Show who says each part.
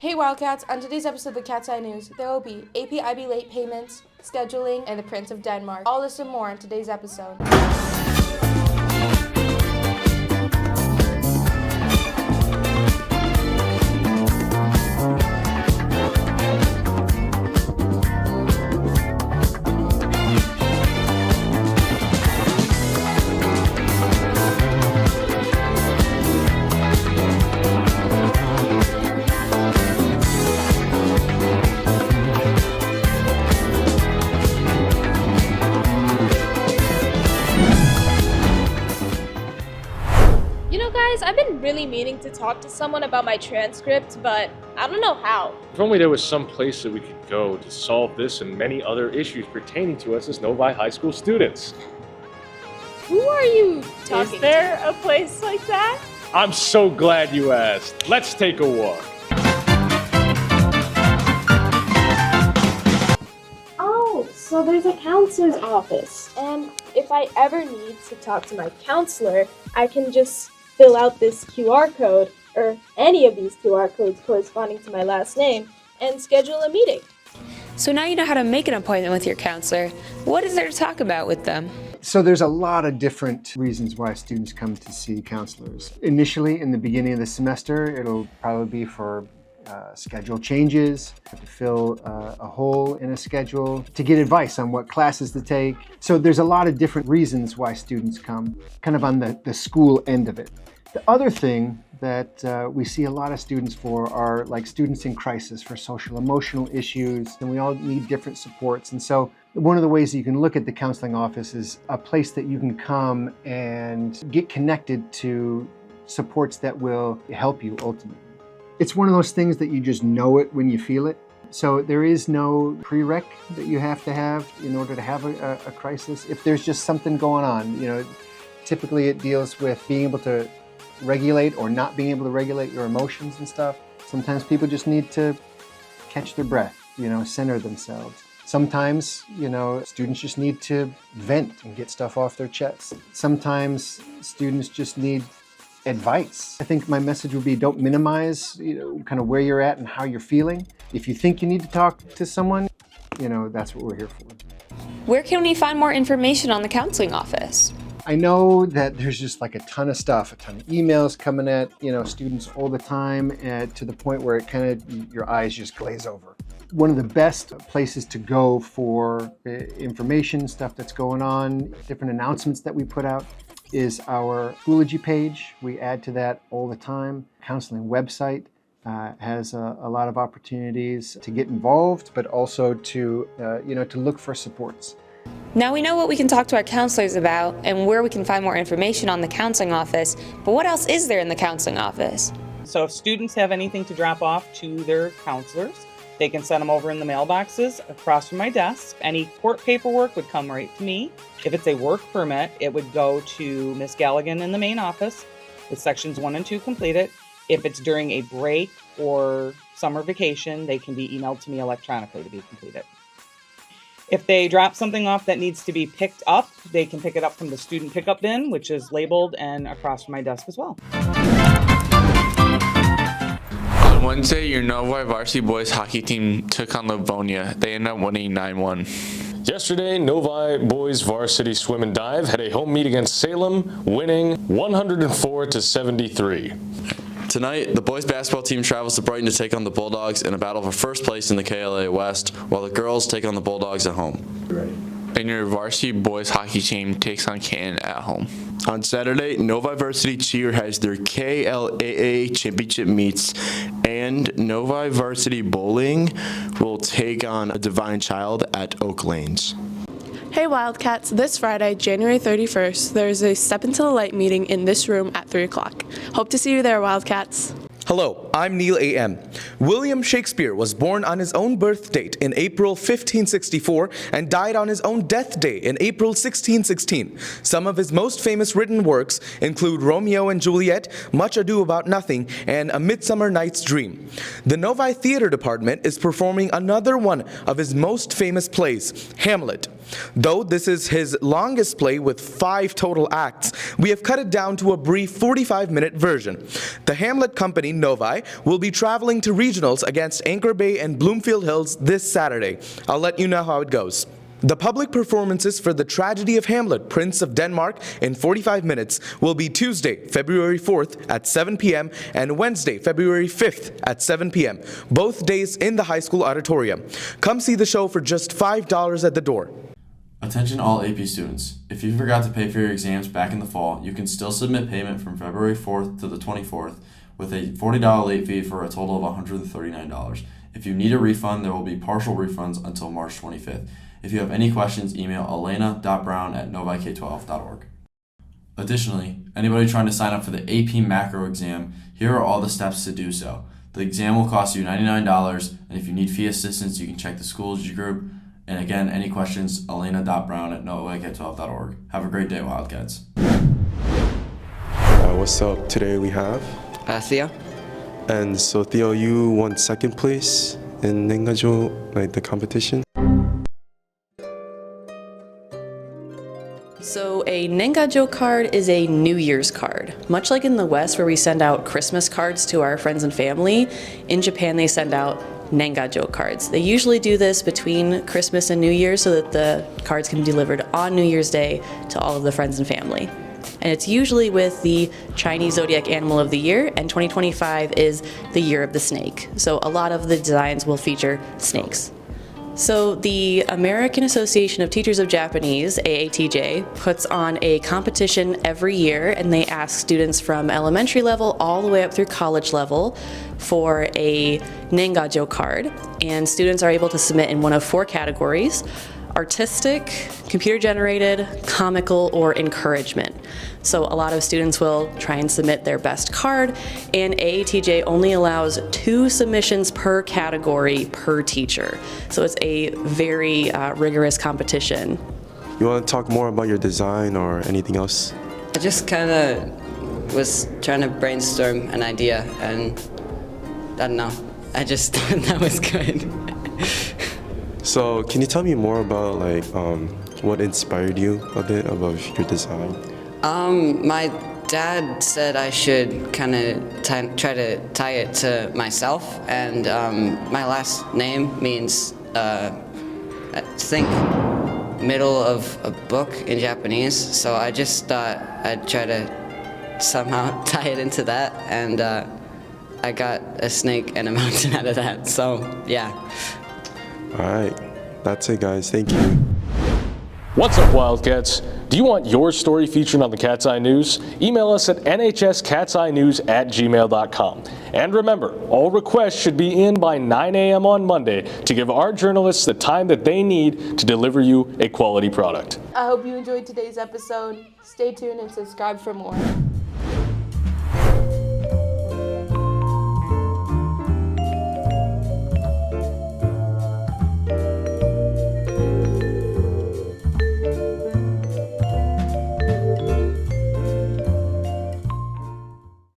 Speaker 1: Hey Wildcats, on today's episode of the Cat's Eye News, there will be AP IB late payments, scheduling, and the Prince of Denmark. All this and more on today's episode.
Speaker 2: Guys, I've been really meaning to talk to someone about my transcript, but I don't know how.
Speaker 3: If only there was some place that we could go to solve this and many other issues pertaining to us as Novi High School students.
Speaker 2: Who are you talking
Speaker 4: Is there a place like that?
Speaker 3: I'm so glad you asked. Let's take a walk.
Speaker 2: Oh, so there's a counselor's office. And if I ever need to talk to my counselor, I can just fill out this QR code, or any of these QR codes corresponding to my last name, and schedule a meeting.
Speaker 5: So now you know how to make an appointment with your counselor. What is there to talk about with them?
Speaker 6: So there's a lot of different reasons why students come to see counselors. Initially, in the beginning of the semester, it'll probably be for schedule changes, to fill a hole in a schedule, to get advice on what classes to take. So there's a lot of different reasons why students come, kind of on the school end of it. The other thing that we see a lot of students for are like students in crisis for social emotional issues, and we all need different supports. And so one of the ways that you can look at the counseling office is a place that you can come and get connected to supports that will help you ultimately. It's one of those things that you just know it when you feel it. So there is no prereq that you have to have in order to have a crisis. If there's just something going on, typically it deals with being able to regulate or not being able to regulate your emotions and stuff. Sometimes people just need to catch their breath, center themselves. Sometimes, students just need to vent and get stuff off their chest. Sometimes students just need advice. I think my message would be don't minimize, kind of where you're at and how you're feeling. If you think you need to talk to someone, that's what we're here for.
Speaker 5: Where can we find more information on the counseling office?
Speaker 6: I know that there's just like a ton of stuff, a ton of emails coming at, students all the time, to the point where it kind of, your eyes just glaze over. One of the best places to go for information, stuff that's going on, different announcements that we put out, is our Schoology page. We add to that all the time. Counseling website has a lot of opportunities to get involved, but also to look for supports.
Speaker 5: Now we know what we can talk to our counselors about and where we can find more information on the counseling office, but what else is there in the counseling office?
Speaker 4: So if students have anything to drop off to their counselors, they can send them over in the mailboxes across from my desk. Any court paperwork would come right to me. If it's a work permit, it would go to Ms. Galligan in the main office with sections 1 and 2 completed. If it's during a break or summer vacation, they can be emailed to me electronically to be completed. If they drop something off that needs to be picked up, they can pick it up from the student pickup bin, which is labeled and across from my desk as well.
Speaker 7: On Wednesday, your Novi varsity boys hockey team took on Livonia. They ended up winning 9-1.
Speaker 3: Yesterday, Novi boys varsity swim and dive had a home meet against Salem, winning 104-73.
Speaker 8: Tonight, the boys basketball team travels to Brighton to take on the Bulldogs in a battle for first place in the KLA West, while the girls take on the Bulldogs at home.
Speaker 7: And your varsity boys hockey team takes on Canton at home.
Speaker 8: On Saturday, Novi Varsity Cheer has their KLAA championship meets, and Novi Varsity Bowling will take on a Divine Child at Oak Lanes.
Speaker 9: Hey Wildcats, this Friday, January 31st, there is a Step Into the Light meeting in this room at 3 o'clock. Hope to see you there, Wildcats.
Speaker 10: Hello, I'm Neil A.M. William Shakespeare was born on his own birth date in April 1564 and died on his own death day in April 1616. Some of his most famous written works include Romeo and Juliet, Much Ado About Nothing, and A Midsummer Night's Dream. The Novi Theater Department is performing another one of his most famous plays, Hamlet. Though this is his longest play with 5 total acts, we have cut it down to a brief 45-minute version. The Hamlet company, Novi, will be traveling to regionals against Anchor Bay and Bloomfield Hills this Saturday. I'll let you know how it goes. The public performances for The Tragedy of Hamlet, Prince of Denmark in 45 minutes will be Tuesday, February 4th at 7 p.m. and Wednesday, February 5th at 7 p.m., both days in the high school auditorium. Come see the show for just $5 at the door.
Speaker 11: Attention all AP students. If you forgot to pay for your exams back in the fall, you can still submit payment from February 4th to the 24th with a $40 late fee for a total of $139. If you need a refund, there will be partial refunds until March 25th. If you have any questions, email elena.brown@novik12.org. Additionally, anybody trying to sign up for the AP Macro exam, here are all the steps to do so. The exam will cost you $99, and if you need fee assistance, you can check the Schoology group. And again, any questions, elena.brown@novik12.org. Have a great day, Wildcats.
Speaker 8: What's up? Today we have
Speaker 12: Theo.
Speaker 8: And so Theo, you won second place in Nengajo, like the competition.
Speaker 12: So a Nengajo card is a New Year's card. Much like in the West where we send out Christmas cards to our friends and family, in Japan they send out Nengajo cards. They usually do this between Christmas and New Year so that the cards can be delivered on New Year's Day to all of the friends and family. And it's usually with the Chinese zodiac animal of the year, and 2025 is the year of the snake. So a lot of the designs will feature snakes. So the American Association of Teachers of Japanese, AATJ, puts on a competition every year, and they ask students from elementary level all the way up through college level for a Nengajo card. And students are able to submit in one of 4 categories: artistic, computer-generated, comical, or encouragement. So a lot of students will try and submit their best card, and AATJ only allows 2 submissions per category per teacher. So it's a very rigorous competition.
Speaker 8: You want to talk more about your design or anything else?
Speaker 13: I just kind of was trying to brainstorm an idea, and I don't know, I just thought that was good.
Speaker 8: So can you tell me more about like what inspired you a bit about your design?
Speaker 13: My dad said I should kind of try to tie it to myself, and my last name means, I think, middle of a book in Japanese, so I just thought I'd try to somehow tie it into that, and I got a snake and a mountain out of that, so yeah.
Speaker 8: All right, that's it guys, thank you.
Speaker 3: What's up, Wildcats? Do you want your story featured on the Cat's Eye News? Email us at nhscatseyenews@gmail.com. And remember, all requests should be in by 9 a.m. on Monday to give our journalists the time that they need to deliver you a quality product.
Speaker 1: I hope you enjoyed today's episode. Stay tuned and subscribe for more.